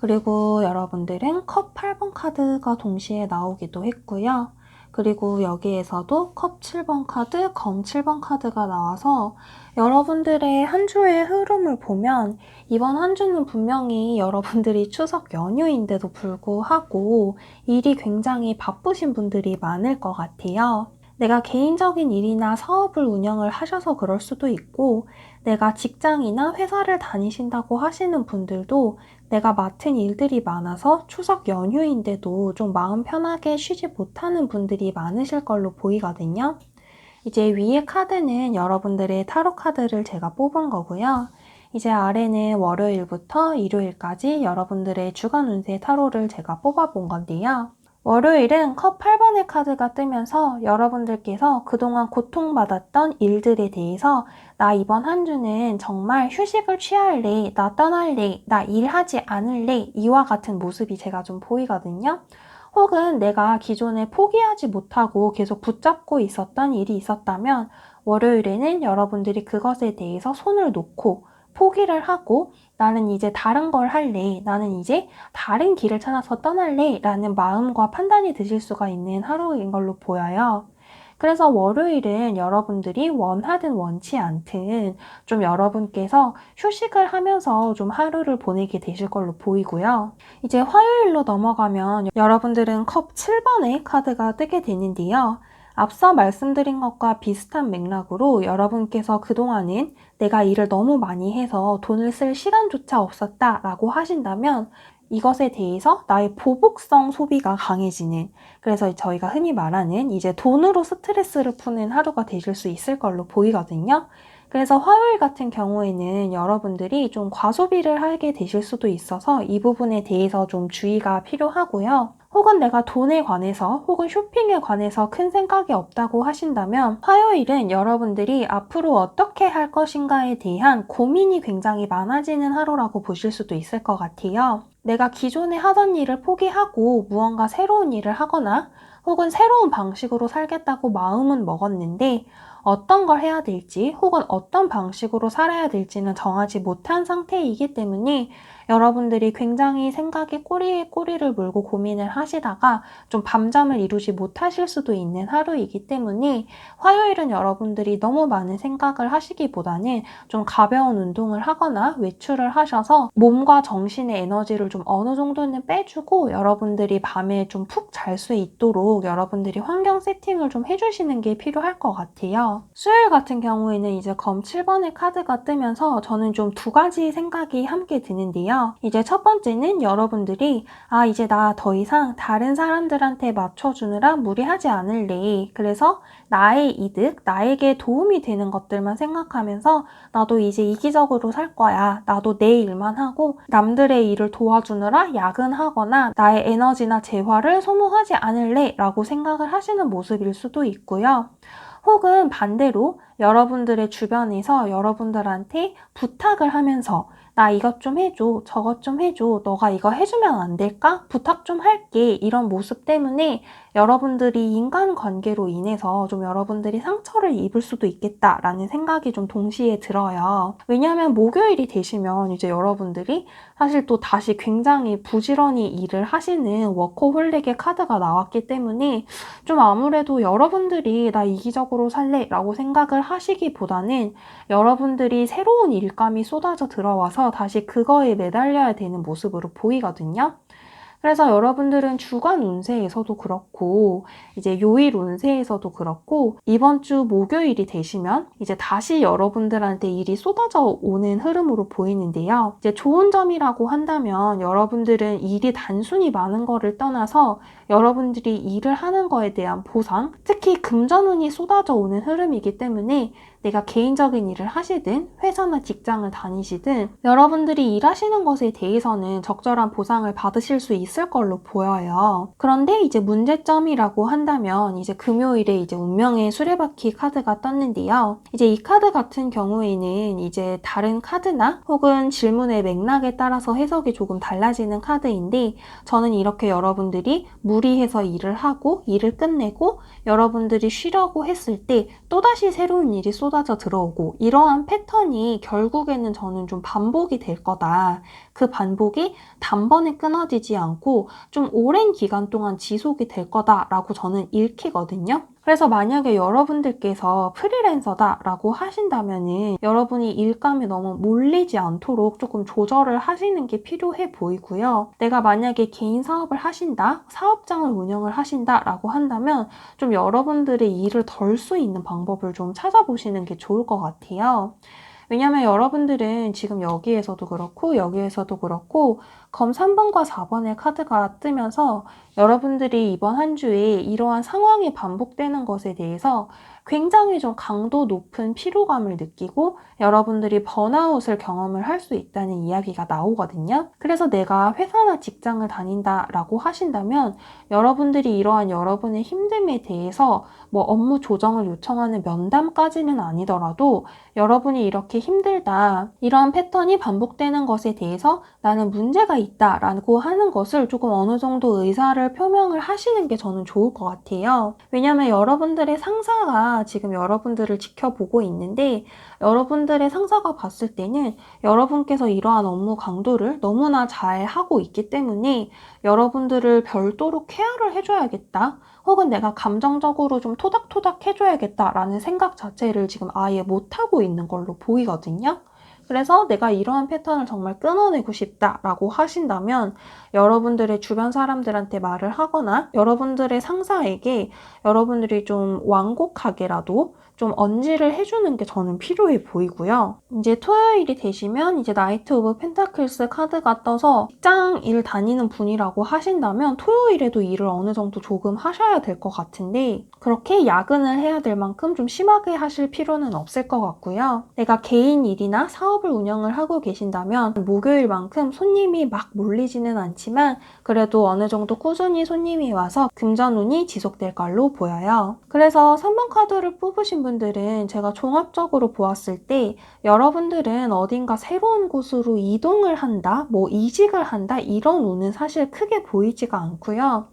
그리고 여러분들은 컵 8번 카드가 동시에 나오기도 했고요. 그리고 여기에서도 컵 7번 카드, 검 7번 카드가 나와서 여러분들의 한 주의 흐름을 보면 이번 한 주는 분명히 여러분들이 추석 연휴인데도 불구하고 일이 굉장히 바쁘신 분들이 많을 것 같아요. 내가 개인적인 일이나 사업을 운영을 하셔서 그럴 수도 있고 내가 직장이나 회사를 다니신다고 하시는 분들도 내가 맡은 일들이 많아서 추석 연휴인데도 좀 마음 편하게 쉬지 못하는 분들이 많으실 걸로 보이거든요. 이제 위에 카드는 여러분들의 타로 카드를 제가 뽑은 거고요. 이제 아래는 월요일부터 일요일까지 여러분들의 주간 운세 타로를 제가 뽑아본 건데요. 월요일은 컵 8번의 카드가 뜨면서 여러분들께서 그동안 고통받았던 일들에 대해서 나 이번 한 주는 정말 휴식을 취할래, 나 떠날래, 나 일하지 않을래 이와 같은 모습이 제가 좀 보이거든요. 혹은 내가 기존에 포기하지 못하고 계속 붙잡고 있었던 일이 있었다면 월요일에는 여러분들이 그것에 대해서 손을 놓고 포기를 하고 나는 이제 다른 걸 할래, 나는 이제 다른 길을 찾아서 떠날래 라는 마음과 판단이 드실 수가 있는 하루인 걸로 보여요. 그래서 월요일은 여러분들이 원하든 원치 않든 좀 여러분께서 휴식을 하면서 좀 하루를 보내게 되실 걸로 보이고요. 이제 화요일로 넘어가면 여러분들은 컵 7번의 카드가 뜨게 되는데요. 앞서 말씀드린 것과 비슷한 맥락으로 여러분께서 그동안은 내가 일을 너무 많이 해서 돈을 쓸 시간조차 없었다라고 하신다면 이것에 대해서 나의 보복성 소비가 강해지는, 그래서 저희가 흔히 말하는 이제 돈으로 스트레스를 푸는 하루가 되실 수 있을 걸로 보이거든요. 그래서 화요일 같은 경우에는 여러분들이 좀 과소비를 하게 되실 수도 있어서 이 부분에 대해서 좀 주의가 필요하고요. 혹은 내가 돈에 관해서 혹은 쇼핑에 관해서 큰 생각이 없다고 하신다면 화요일은 여러분들이 앞으로 어떻게 할 것인가에 대한 고민이 굉장히 많아지는 하루라고 보실 수도 있을 것 같아요. 내가 기존에 하던 일을 포기하고 무언가 새로운 일을 하거나 혹은 새로운 방식으로 살겠다고 마음은 먹었는데 어떤 걸 해야 될지 혹은 어떤 방식으로 살아야 될지는 정하지 못한 상태이기 때문에 여러분들이 굉장히 생각에 꼬리에 꼬리를 물고 고민을 하시다가 좀 밤잠을 이루지 못하실 수도 있는 하루이기 때문에 화요일은 여러분들이 너무 많은 생각을 하시기보다는 좀 가벼운 운동을 하거나 외출을 하셔서 몸과 정신의 에너지를 좀 어느 정도는 빼주고 여러분들이 밤에 좀 푹 잘 수 있도록 여러분들이 환경 세팅을 좀 해주시는 게 필요할 것 같아요. 수요일 같은 경우에는 이제 검 7번의 카드가 뜨면서 저는 좀 두 가지 생각이 함께 드는데요. 이제 첫 번째는 여러분들이 이제 나 더 이상 다른 사람들한테 맞춰주느라 무리하지 않을래. 그래서 나의 이득, 나에게 도움이 되는 것들만 생각하면서 나도 이제 이기적으로 살 거야. 나도 내 일만 하고 남들의 일을 도와주느라 야근하거나 나의 에너지나 재화를 소모하지 않을래 라고 생각을 하시는 모습일 수도 있고요. 혹은 반대로 여러분들의 주변에서 여러분들한테 부탁을 하면서 나 이것 좀 해줘, 저것 좀 해줘, 너가 이거 해주면 안 될까? 부탁 좀 할게. 이런 모습 때문에 여러분들이 인간관계로 인해서 좀 여러분들이 상처를 입을 수도 있겠다라는 생각이 좀 동시에 들어요. 왜냐하면 목요일이 되시면 이제 여러분들이 사실 또 다시 굉장히 부지런히 일을 하시는 워커홀릭의 카드가 나왔기 때문에 좀 아무래도 여러분들이 나 이기적으로 살래 라고 생각을 하시기보다는 여러분들이 새로운 일감이 쏟아져 들어와서 다시 그거에 매달려야 되는 모습으로 보이거든요. 그래서 여러분들은 주간 운세에서도 그렇고 이제 요일 운세에서도 그렇고 이번 주 목요일이 되시면 이제 다시 여러분들한테 일이 쏟아져 오는 흐름으로 보이는데요. 이제 좋은 점이라고 한다면 여러분들은 일이 단순히 많은 거를 떠나서 여러분들이 일을 하는 거에 대한 보상, 특히 금전운이 쏟아져 오는 흐름이기 때문에 내가 개인적인 일을 하시든 회사나 직장을 다니시든 여러분들이 일하시는 것에 대해서는 적절한 보상을 받으실 수 있을 걸로 보여요. 그런데 이제 문제점이라고 한다면 이제 금요일에 이제 운명의 수레바퀴 카드가 떴는데요. 이제 이 카드 같은 경우에는 이제 다른 카드나 혹은 질문의 맥락에 따라서 해석이 조금 달라지는 카드인데 저는 이렇게 여러분들이 무리해서 일을 하고 일을 끝내고 여러분들이 쉬려고 했을 때 또다시 새로운 일이 쏟아져 들어오고 이러한 패턴이 결국에는 저는 좀 반복이 될 거다. 그 반복이 단번에 끊어지지 않고 좀 오랜 기간 동안 지속이 될 거다라고 저는 읽히거든요. 그래서 만약에 여러분들께서 프리랜서다라고 하신다면은 여러분이 일감에 너무 몰리지 않도록 조금 조절을 하시는 게 필요해 보이고요. 내가 만약에 개인 사업을 하신다, 사업장을 운영을 하신다라고 한다면 좀 여러분들의 일을 덜 수 있는 방법을 좀 찾아보시는 게 좋을 것 같아요. 왜냐면 여러분들은 지금 여기에서도 그렇고 여기에서도 그렇고 검 3번과 4번의 카드가 뜨면서 여러분들이 이번 한 주에 이러한 상황이 반복되는 것에 대해서 굉장히 좀 강도 높은 피로감을 느끼고 여러분들이 번아웃을 경험을 할 수 있다는 이야기가 나오거든요. 그래서 내가 회사나 직장을 다닌다라고 하신다면 여러분들이 이러한 여러분의 힘듦에 대해서 뭐 업무 조정을 요청하는 면담까지는 아니더라도 여러분이 이렇게 힘들다, 이러한 패턴이 반복되는 것에 대해서 나는 문제가 있다라고 하는 것을 조금 어느 정도 의사를 표명을 하시는 게 저는 좋을 것 같아요. 왜냐하면 여러분들의 상사가 상사가 지금 여러분들을 지켜보고 있는데 여러분들의 상사가 봤을 때는 여러분께서 이러한 업무 강도를 너무나 잘 하고 있기 때문에 여러분들을 별도로 케어를 해줘야겠다. 혹은 내가 감정적으로 좀 토닥토닥 해줘야겠다라는 생각 자체를 지금 아예 못하고 있는 걸로 보이거든요. 그래서 내가 이러한 패턴을 정말 끊어내고 싶다라고 하신다면 여러분들의 주변 사람들한테 말을 하거나 여러분들의 상사에게 여러분들이 좀 완곡하게라도 좀 언지를 해주는 게 저는 필요해 보이고요. 이제 토요일이 되시면 이제 나이트 오브 펜타클스 카드가 떠서 직장 일 다니는 분이라고 하신다면 토요일에도 일을 어느 정도 조금 하셔야 될 것 같은데 그렇게 야근을 해야 될 만큼 좀 심하게 하실 필요는 없을 것 같고요. 내가 개인 일이나 사업을 운영을 하고 계신다면 목요일만큼 손님이 막 몰리지는 않지만 그래도 어느 정도 꾸준히 손님이 와서 금전운이 지속될 걸로 보여요. 그래서 3번 카드를 뽑으신 분들은 제가 종합적으로 보았을 때 여러분들은 어딘가 새로운 곳으로 이동을 한다, 뭐 이직을 한다 이런 운은 사실 크게 보이지가 않고요.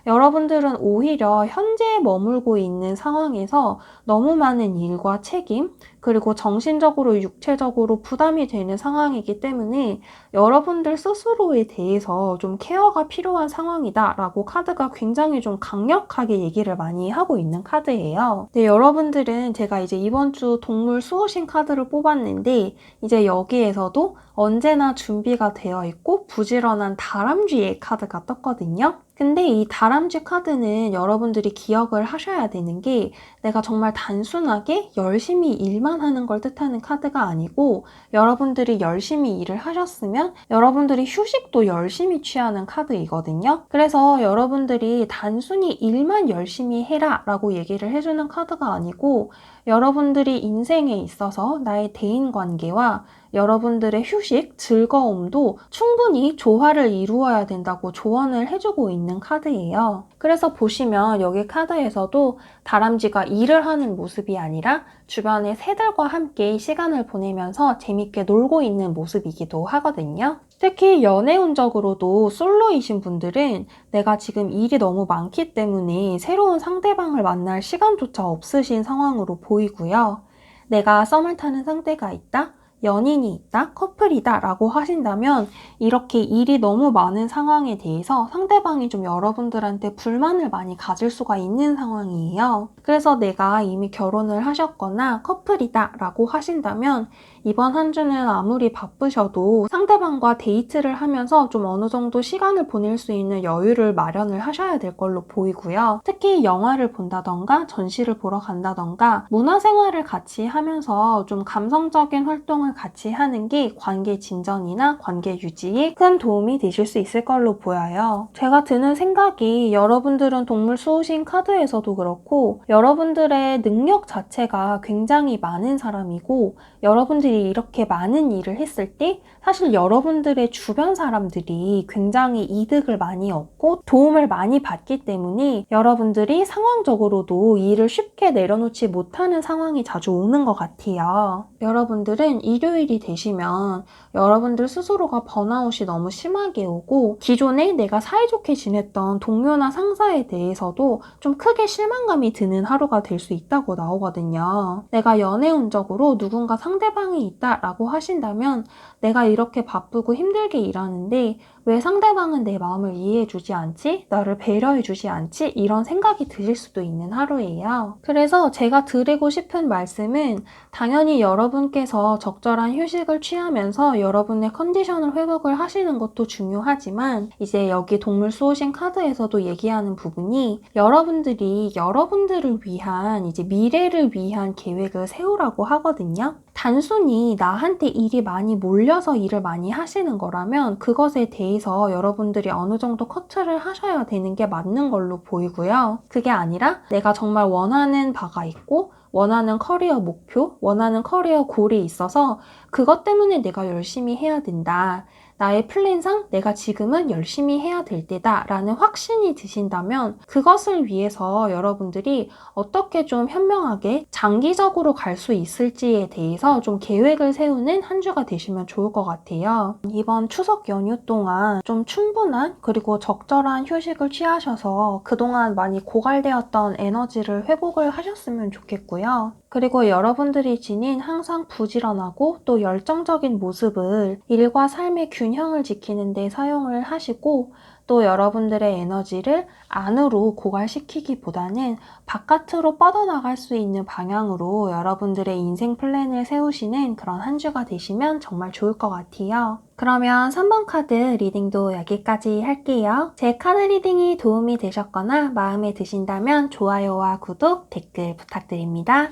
여러분들은 오히려 현재에 머물고 있는 상황에서 너무 많은 일과 책임, 그리고 정신적으로 육체적으로 부담이 되는 상황이기 때문에 여러분들 스스로에 대해서 좀 케어가 필요한 상황이다라고 카드가 굉장히 좀 강력하게 얘기를 많이 하고 있는 카드예요. 네, 여러분들은 제가 이제 이번 주 동물 수호신 카드를 뽑았는데 이제 여기에서도 언제나 준비가 되어 있고 부지런한 다람쥐의 카드가 떴거든요. 근데 이 다람쥐 카드는 여러분들이 기억을 하셔야 되는 게 내가 정말 단순하게 열심히 일만 하는 걸 뜻하는 카드가 아니고 여러분들이 열심히 일을 하셨으면 여러분들이 휴식도 열심히 취하는 카드이거든요. 그래서 여러분들이 단순히 일만 열심히 해라 라고 얘기를 해주는 카드가 아니고 여러분들이 인생에 있어서 나의 대인관계와 여러분들의 휴식, 즐거움도 충분히 조화를 이루어야 된다고 조언을 해주고 있는 카드예요. 그래서 보시면 여기 카드에서도 다람쥐가 일을 하는 모습이 아니라 주변의 새들과 함께 시간을 보내면서 재밌게 놀고 있는 모습이기도 하거든요. 특히 연애운적으로도 솔로이신 분들은 내가 지금 일이 너무 많기 때문에 새로운 상대방을 만날 시간조차 없으신 상황으로 보이고요. 내가 썸을 타는 상대가 있다? 연인이 있다, 커플이다 라고 하신다면 이렇게 일이 너무 많은 상황에 대해서 상대방이 좀 여러분들한테 불만을 많이 가질 수가 있는 상황이에요. 그래서 내가 이미 결혼을 하셨거나 커플이다 라고 하신다면 이번 한 주는 아무리 바쁘셔도 상대방과 데이트를 하면서 좀 어느 정도 시간을 보낼 수 있는 여유를 마련을 하셔야 될 걸로 보이고요. 특히 영화를 본다던가 전시를 보러 간다던가 문화생활을 같이 하면서 좀 감성적인 활동을 같이 하는 게 관계 진전이나 관계 유지에 큰 도움이 되실 수 있을 걸로 보여요. 제가 드는 생각이 여러분들은 동물 수호신 카드에서도 그렇고 여러분들의 능력 자체가 굉장히 많은 사람이고 여러분들이 이렇게 많은 일을 했을 때 사실 여러분들의 주변 사람들이 굉장히 이득을 많이 얻고 도움을 많이 받기 때문에 여러분들이 상황적으로도 일을 쉽게 내려놓지 못하는 상황이 자주 오는 것 같아요. 여러분들은 일요일이 되시면 여러분들 스스로가 번아웃이 너무 심하게 오고 기존에 내가 사이좋게 지냈던 동료나 상사에 대해서도 좀 크게 실망감이 드는 하루가 될 수 있다고 나오거든요. 내가 연애운적으로 누군가 상대방이 있다라고 하신다면 내가 이렇게 바쁘고 힘들게 일하는데 왜 상대방은 내 마음을 이해해주지 않지? 나를 배려해주지 않지? 이런 생각이 드실 수도 있는 하루예요. 그래서 제가 드리고 싶은 말씀은 당연히 여러분께서 적절한 휴식을 취하면서 여러분의 컨디션을 회복을 하시는 것도 중요하지만 이제 여기 동물 수호신 카드에서도 얘기하는 부분이 여러분들이 여러분들을 위한 이제 미래를 위한 계획을 세우라고 하거든요. 단순히 나한테 일이 많이 몰려서 일을 많이 하시는 거라면 그것에 대해서 여러분들이 어느 정도 커트를 하셔야 되는 게 맞는 걸로 보이고요. 그게 아니라 내가 정말 원하는 바가 있고 원하는 커리어 목표, 원하는 커리어 골이 있어서 그것 때문에 내가 열심히 해야 된다. 나의 플랜상 내가 지금은 열심히 해야 될 때다 라는 확신이 드신다면 그것을 위해서 여러분들이 어떻게 좀 현명하게 장기적으로 갈 수 있을지에 대해서 좀 계획을 세우는 한 주가 되시면 좋을 것 같아요. 이번 추석 연휴 동안 좀 충분한 그리고 적절한 휴식을 취하셔서 그동안 많이 고갈되었던 에너지를 회복을 하셨으면 좋겠고요. 그리고 여러분들이 지닌 항상 부지런하고 또 열정적인 모습을 일과 삶의 균형을 지키는 데 사용을 하시고 또 여러분들의 에너지를 안으로 고갈시키기보다는 바깥으로 뻗어나갈 수 있는 방향으로 여러분들의 인생 플랜을 세우시는 그런 한 주가 되시면 정말 좋을 것 같아요. 그러면 3번 카드 리딩도 여기까지 할게요. 제 카드 리딩이 도움이 되셨거나 마음에 드신다면 좋아요와 구독, 댓글 부탁드립니다.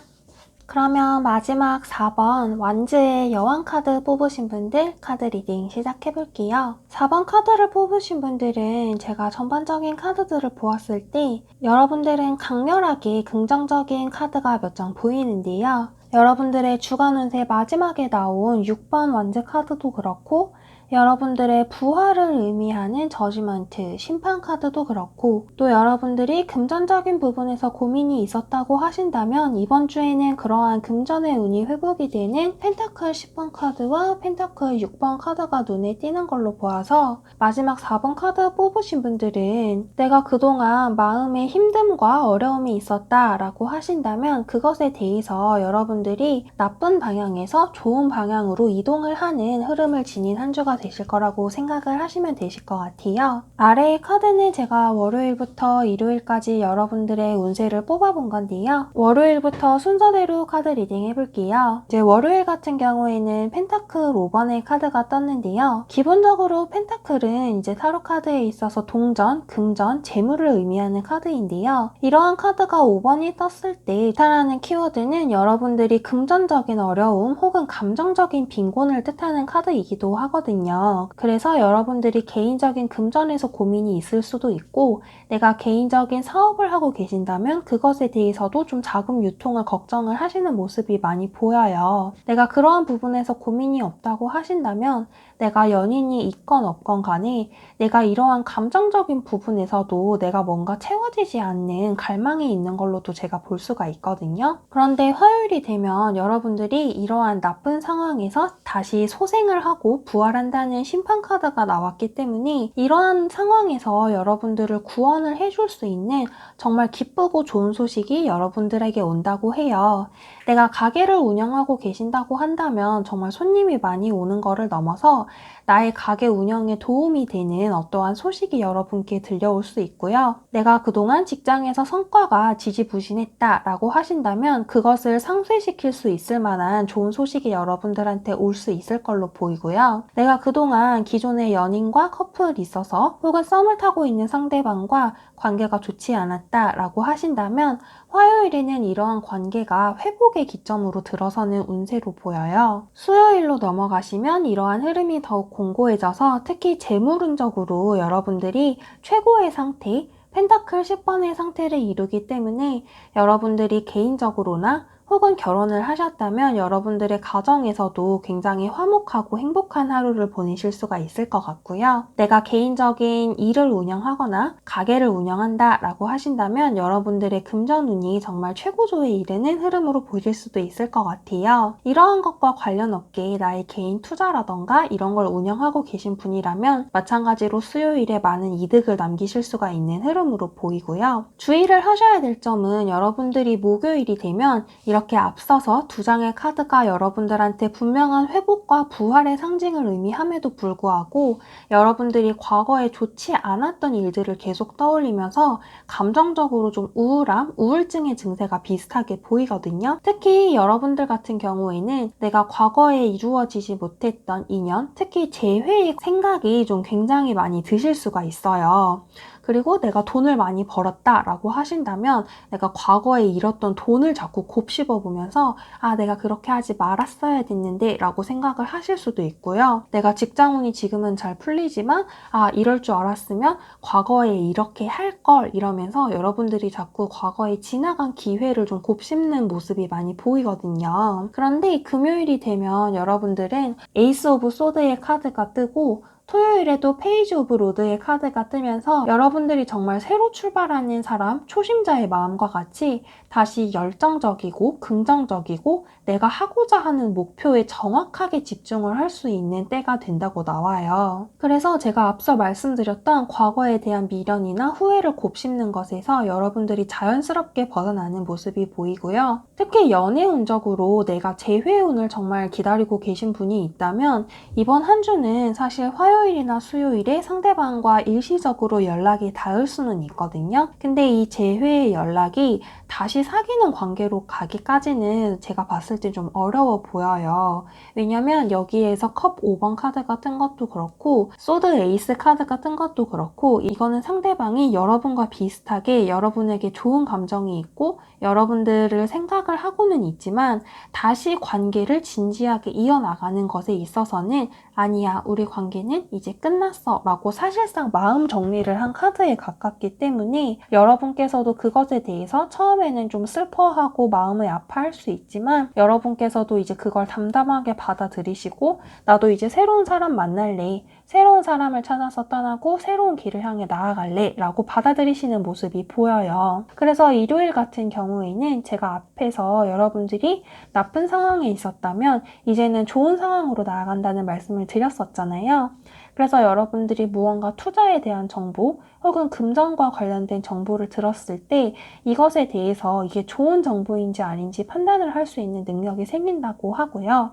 그러면 마지막 4번 완즈의 여왕 카드 뽑으신 분들 카드 리딩 시작해볼게요. 4번 카드를 뽑으신 분들은 제가 전반적인 카드들을 보았을 때 여러분들은 강렬하게 긍정적인 카드가 몇 장 보이는데요. 여러분들의 주간 운세 마지막에 나온 6번 완즈 카드도 그렇고 여러분들의 부활을 의미하는 저지먼트, 심판 카드도 그렇고 또 여러분들이 금전적인 부분에서 고민이 있었다고 하신다면 이번 주에는 그러한 금전의 운이 회복이 되는 펜타클 10번 카드와 펜타클 6번 카드가 눈에 띄는 걸로 보아서 마지막 4번 카드 뽑으신 분들은 내가 그동안 마음에 힘듦과 어려움이 있었다라고 하신다면 그것에 대해서 여러분들이 나쁜 방향에서 좋은 방향으로 이동을 하는 흐름을 지닌 한 주가 되실 거라고 생각을 하시면 되실 것 같아요. 아래의 카드는 제가 월요일부터 일요일까지 여러분들의 운세를 뽑아본 건데요. 월요일부터 순서대로 카드 리딩 해볼게요. 이제 월요일 같은 경우에는 펜타클 5번의 카드가 떴는데요. 기본적으로 펜타클은 이제 타로 카드에 있어서 동전, 금전, 재물을 의미하는 카드인데요. 이러한 카드가 5번이 떴을 때 타라는 키워드는 여러분들이 금전적인 어려움 혹은 감정적인 빈곤을 뜻하는 카드이기도 하거든요. 그래서 여러분들이 개인적인 금전에서 고민이 있을 수도 있고 내가 개인적인 사업을 하고 계신다면 그것에 대해서도 좀 자금 유통을 걱정을 하시는 모습이 많이 보여요. 내가 그러한 부분에서 고민이 없다고 하신다면 내가 연인이 있건 없건 간에 내가 이러한 감정적인 부분에서도 내가 뭔가 채워지지 않는 갈망이 있는 걸로도 제가 볼 수가 있거든요. 그런데 화요일이 되면 여러분들이 이러한 나쁜 상황에서 다시 소생을 하고 부활한다는 심판 카드가 나왔기 때문에 이러한 상황에서 여러분들을 구원을 해줄 수 있는 정말 기쁘고 좋은 소식이 여러분들에게 온다고 해요. 내가 가게를 운영하고 계신다고 한다면 정말 손님이 많이 오는 거를 넘어서 나의 가게 운영에 도움이 되는 어떠한 소식이 여러분께 들려올 수 있고요. 내가 그동안 직장에서 성과가 지지부진했다라고 하신다면 그것을 상쇄시킬 수 있을 만한 좋은 소식이 여러분들한테 올 수 있을 걸로 보이고요. 내가 그동안 기존의 연인과 커플이 있어서 혹은 썸을 타고 있는 상대방과 관계가 좋지 않았다라고 하신다면 화요일에는 이러한 관계가 회복의 기점으로 들어서는 운세로 보여요. 수요일로 넘어가시면 이러한 흐름이 더욱 공고해져서 특히 재물운적으로 여러분들이 최고의 상태, 펜타클 10번의 상태를 이루기 때문에 여러분들이 개인적으로나 혹은 결혼을 하셨다면 여러분들의 가정에서도 굉장히 화목하고 행복한 하루를 보내실 수가 있을 것 같고요. 내가 개인적인 일을 운영하거나 가게를 운영한다 라고 하신다면 여러분들의 금전운이 정말 최고조에 이르는 흐름으로 보실 수도 있을 것 같아요. 이러한 것과 관련 없게 나의 개인 투자라던가 이런 걸 운영하고 계신 분이라면 마찬가지로 수요일에 많은 이득을 남기실 수가 있는 흐름으로 보이고요. 주의를 하셔야 될 점은 여러분들이 목요일이 되면 이렇게 앞서서 두 장의 카드가 여러분들한테 분명한 회복과 부활의 상징을 의미함에도 불구하고 여러분들이 과거에 좋지 않았던 일들을 계속 떠올리면서 감정적으로 좀 우울함, 우울증의 증세가 비슷하게 보이거든요. 특히 여러분들 같은 경우에는 내가 과거에 이루어지지 못했던 인연, 특히 재회의 생각이 좀 굉장히 많이 드실 수가 있어요. 그리고 내가 돈을 많이 벌었다라고 하신다면 내가 과거에 잃었던 돈을 자꾸 곱씹어보면서 아, 내가 그렇게 하지 말았어야 됐는데 라고 생각을 하실 수도 있고요. 내가 직장운이 지금은 잘 풀리지만 아, 이럴 줄 알았으면 과거에 이렇게 할 걸 이러면서 여러분들이 자꾸 과거에 지나간 기회를 좀 곱씹는 모습이 많이 보이거든요. 그런데 금요일이 되면 여러분들은 에이스 오브 소드의 카드가 뜨고 토요일에도 페이지 오브 로드의 카드가 뜨면서 여러분들이 정말 새로 출발하는 사람, 초심자의 마음과 같이 다시 열정적이고 긍정적이고 내가 하고자 하는 목표에 정확하게 집중을 할 수 있는 때가 된다고 나와요. 그래서 제가 앞서 말씀드렸던 과거에 대한 미련이나 후회를 곱씹는 것에서 여러분들이 자연스럽게 벗어나는 모습이 보이고요. 특히 연애운적으로 내가 재회운을 정말 기다리고 계신 분이 있다면 이번 한 주는 사실 화요일이나 수요일에 상대방과 일시적으로 연락이 닿을 수는 있거든요. 근데 이 재회의 연락이 다시 사귀는 관계로 가기까지는 제가 봤을 때 좀 어려워 보여요. 왜냐면 여기에서 컵 5번 카드가 뜬 것도 그렇고 소드 에이스 카드가 뜬 것도 그렇고 이거는 상대방이 여러분과 비슷하게 여러분에게 좋은 감정이 있고 여러분들을 생각을 하고는 있지만 다시 관계를 진지하게 이어나가는 것에 있어서는 아니야, 우리 관계는 이제 끝났어 라고 사실상 마음 정리를 한 카드에 가깝기 때문에 여러분께서도 그것에 대해서 처음에는 좀 슬퍼하고 마음을 아파할 수 있지만 여러분께서도 이제 그걸 담담하게 받아들이시고 나도 이제 새로운 사람 만날래, 새로운 사람을 찾아서 떠나고 새로운 길을 향해 나아갈래 라고 받아들이시는 모습이 보여요. 그래서 일요일 같은 경우에는 제가 앞에서 여러분들이 나쁜 상황에 있었다면 이제는 좋은 상황으로 나아간다는 말씀을 드렸었잖아요. 그래서 여러분들이 무언가 투자에 대한 정보 혹은 금전과 관련된 정보를 들었을 때 이것에 대해서 이게 좋은 정보인지 아닌지 판단을 할 수 있는 능력이 생긴다고 하고요.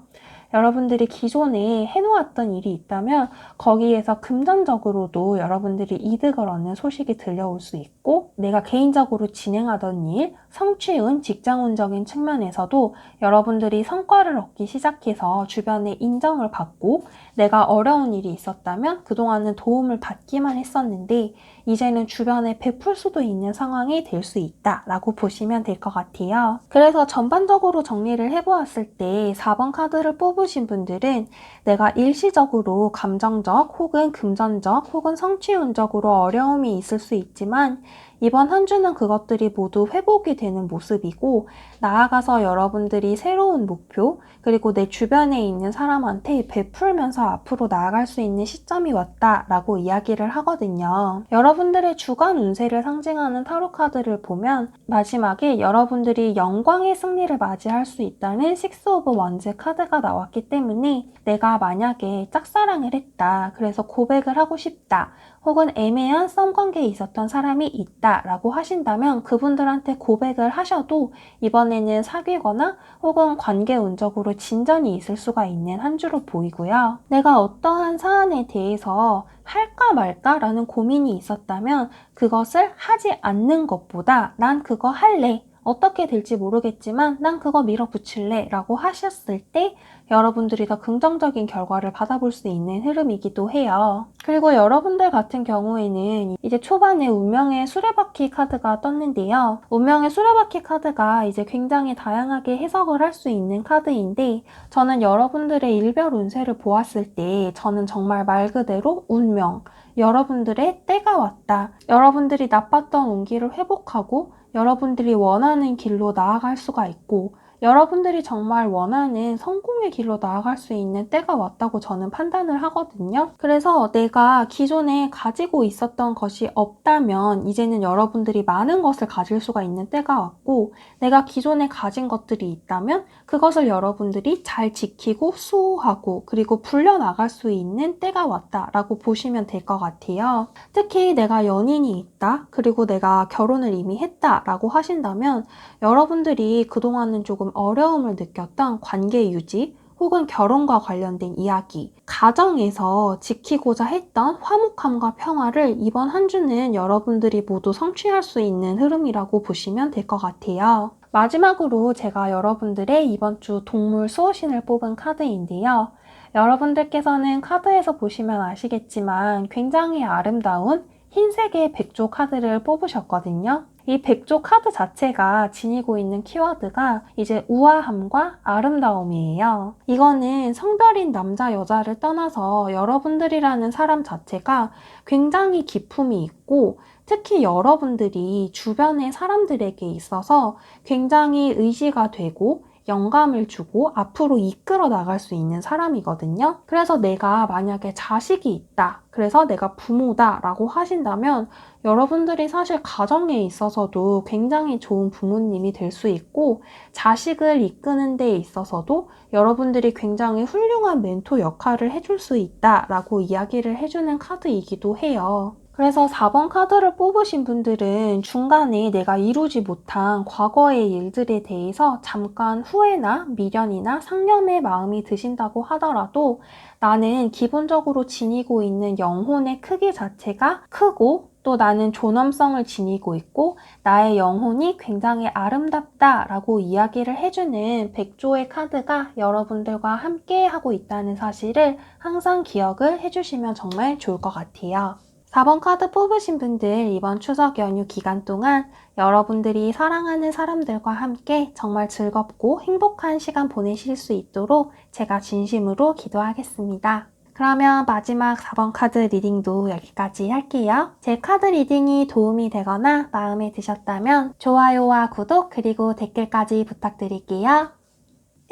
여러분들이 기존에 해놓았던 일이 있다면 거기에서 금전적으로도 여러분들이 이득을 얻는 소식이 들려올 수 있고 내가 개인적으로 진행하던 일, 성취운, 직장운적인 측면에서도 여러분들이 성과를 얻기 시작해서 주변에 인정을 받고 내가 어려운 일이 있었다면 그동안은 도움을 받기만 했었는데 이제는 주변에 베풀 수도 있는 상황이 될 수 있다라고 보시면 될 것 같아요. 그래서 전반적으로 정리를 해보았을 때 4번 카드를 뽑으신 분들은 내가 일시적으로 감정적 혹은 금전적 혹은 성취운적으로 어려움이 있을 수 있지만 이번 한 주는 그것들이 모두 회복이 되는 모습이고 나아가서 여러분들이 새로운 목표 그리고 내 주변에 있는 사람한테 베풀면서 앞으로 나아갈 수 있는 시점이 왔다라고 이야기를 하거든요. 여러분들의 주간 운세를 상징하는 타로 카드를 보면 마지막에 여러분들이 영광의 승리를 맞이할 수 있다는 식스 오브 원즈 카드가 나왔기 때문에 내가 만약에 짝사랑을 했다, 그래서 고백을 하고 싶다, 혹은 애매한 썸관계에 있었던 사람이 있다라고 하신다면 그분들한테 고백을 하셔도 이번에는 사귀거나 혹은 관계 운적으로 진전이 있을 수가 있는 한 주로 보이고요. 내가 어떠한 사안에 대해서 할까 말까라는 고민이 있었다면 그것을 하지 않는 것보다 난 그거 할래, 어떻게 될지 모르겠지만 난 그거 밀어붙일래 라고 하셨을 때 여러분들이 더 긍정적인 결과를 받아볼 수 있는 흐름이기도 해요. 그리고 여러분들 같은 경우에는 이제 초반에 운명의 수레바퀴 카드가 떴는데요. 운명의 수레바퀴 카드가 이제 굉장히 다양하게 해석을 할 수 있는 카드인데 저는 여러분들의 일별 운세를 보았을 때 저는 정말 말 그대로 운명, 여러분들의 때가 왔다. 여러분들이 나빴던 운기를 회복하고 여러분들이 원하는 길로 나아갈 수가 있고 여러분들이 정말 원하는 성공의 길로 나아갈 수 있는 때가 왔다고 저는 판단을 하거든요. 그래서 내가 기존에 가지고 있었던 것이 없다면 이제는 여러분들이 많은 것을 가질 수가 있는 때가 왔고 내가 기존에 가진 것들이 있다면 그것을 여러분들이 잘 지키고 수호하고 그리고 불려나갈 수 있는 때가 왔다라고 보시면 될 것 같아요. 특히 내가 연인이 있다, 그리고 내가 결혼을 이미 했다라고 하신다면 여러분들이 그동안은 조금 어려움을 느꼈던 관계 유지 혹은 결혼과 관련된 이야기, 가정에서 지키고자 했던 화목함과 평화를 이번 한 주는 여러분들이 모두 성취할 수 있는 흐름이라고 보시면 될 것 같아요. 마지막으로 제가 여러분들의 이번 주 동물 수호신을 뽑은 카드인데요. 여러분들께서는 카드에서 보시면 아시겠지만 굉장히 아름다운 흰색의 백조 카드를 뽑으셨거든요. 이 백조 카드 자체가 지니고 있는 키워드가 이제 우아함과 아름다움이에요. 이거는 성별인 남자, 여자를 떠나서 여러분들이라는 사람 자체가 굉장히 기품이 있고 특히 여러분들이 주변의 사람들에게 있어서 굉장히 의지가 되고 영감을 주고 앞으로 이끌어 나갈 수 있는 사람이거든요. 그래서 내가 만약에 자식이 있다, 그래서 내가 부모다 라고 하신다면 여러분들이 사실 가정에 있어서도 굉장히 좋은 부모님이 될 수 있고, 자식을 이끄는 데 있어서도 여러분들이 굉장히 훌륭한 멘토 역할을 해줄 수 있다라고 이야기를 해주는 카드이기도 해요. 그래서 4번 카드를 뽑으신 분들은 중간에 내가 이루지 못한 과거의 일들에 대해서 잠깐 후회나 미련이나 상념의 마음이 드신다고 하더라도, 나는 기본적으로 지니고 있는 영혼의 크기 자체가 크고, 또 나는 존엄성을 지니고 있고 나의 영혼이 굉장히 아름답다라고 이야기를 해주는 백조의 카드가 여러분들과 함께 하고 있다는 사실을 항상 기억을 해주시면 정말 좋을 것 같아요. 4번 카드 뽑으신 분들, 이번 추석 연휴 기간 동안 여러분들이 사랑하는 사람들과 함께 정말 즐겁고 행복한 시간 보내실 수 있도록 제가 진심으로 기도하겠습니다. 그러면 마지막 4번 카드 리딩도 여기까지 할게요. 제 카드 리딩이 도움이 되거나 마음에 드셨다면 좋아요와 구독 그리고 댓글까지 부탁드릴게요.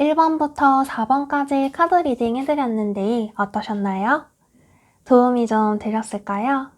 1번부터 4번까지 카드 리딩 해드렸는데 어떠셨나요? 도움이 좀 되셨을까요?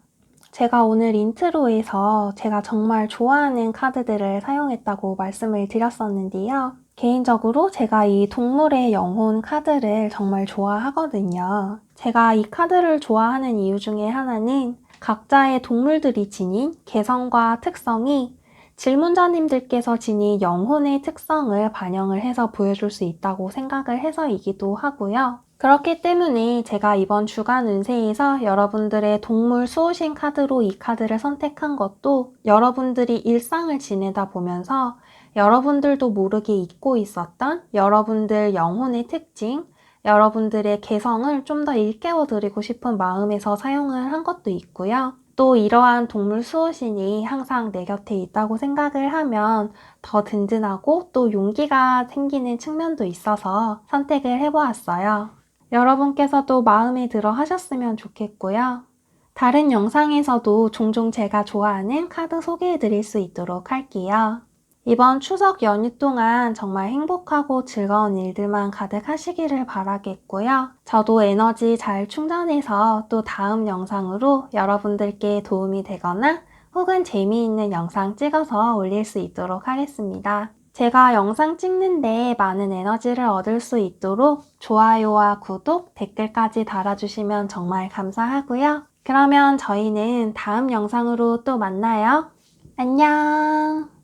제가 오늘 인트로에서 제가 정말 좋아하는 카드들을 사용했다고 말씀을 드렸었는데요. 개인적으로 제가 이 동물의 영혼 카드를 정말 좋아하거든요. 제가 이 카드를 좋아하는 이유 중에 하나는 각자의 동물들이 지닌 개성과 특성이 질문자님들께서 지닌 영혼의 특성을 반영을 해서 보여줄 수 있다고 생각을 해서이기도 하고요. 그렇기 때문에 제가 이번 주간 운세에서 여러분들의 동물 수호신 카드로 이 카드를 선택한 것도 여러분들이 일상을 지내다 보면서 여러분들도 모르게 잊고 있었던 여러분들 영혼의 특징, 여러분들의 개성을 좀 더 일깨워 드리고 싶은 마음에서 사용을 한 것도 있고요. 또 이러한 동물 수호신이 항상 내 곁에 있다고 생각을 하면 더 든든하고 또 용기가 생기는 측면도 있어서 선택을 해보았어요. 여러분께서도 마음에 들어 하셨으면 좋겠고요. 다른 영상에서도 종종 제가 좋아하는 카드 소개해 드릴 수 있도록 할게요. 이번 추석 연휴 동안 정말 행복하고 즐거운 일들만 가득하시기를 바라겠고요. 저도 에너지 잘 충전해서 또 다음 영상으로 여러분들께 도움이 되거나 혹은 재미있는 영상 찍어서 올릴 수 있도록 하겠습니다. 제가 영상 찍는데 많은 에너지를 얻을 수 있도록 좋아요와 구독, 댓글까지 달아주시면 정말 감사하고요. 그러면 저희는 다음 영상으로 또 만나요. 안녕!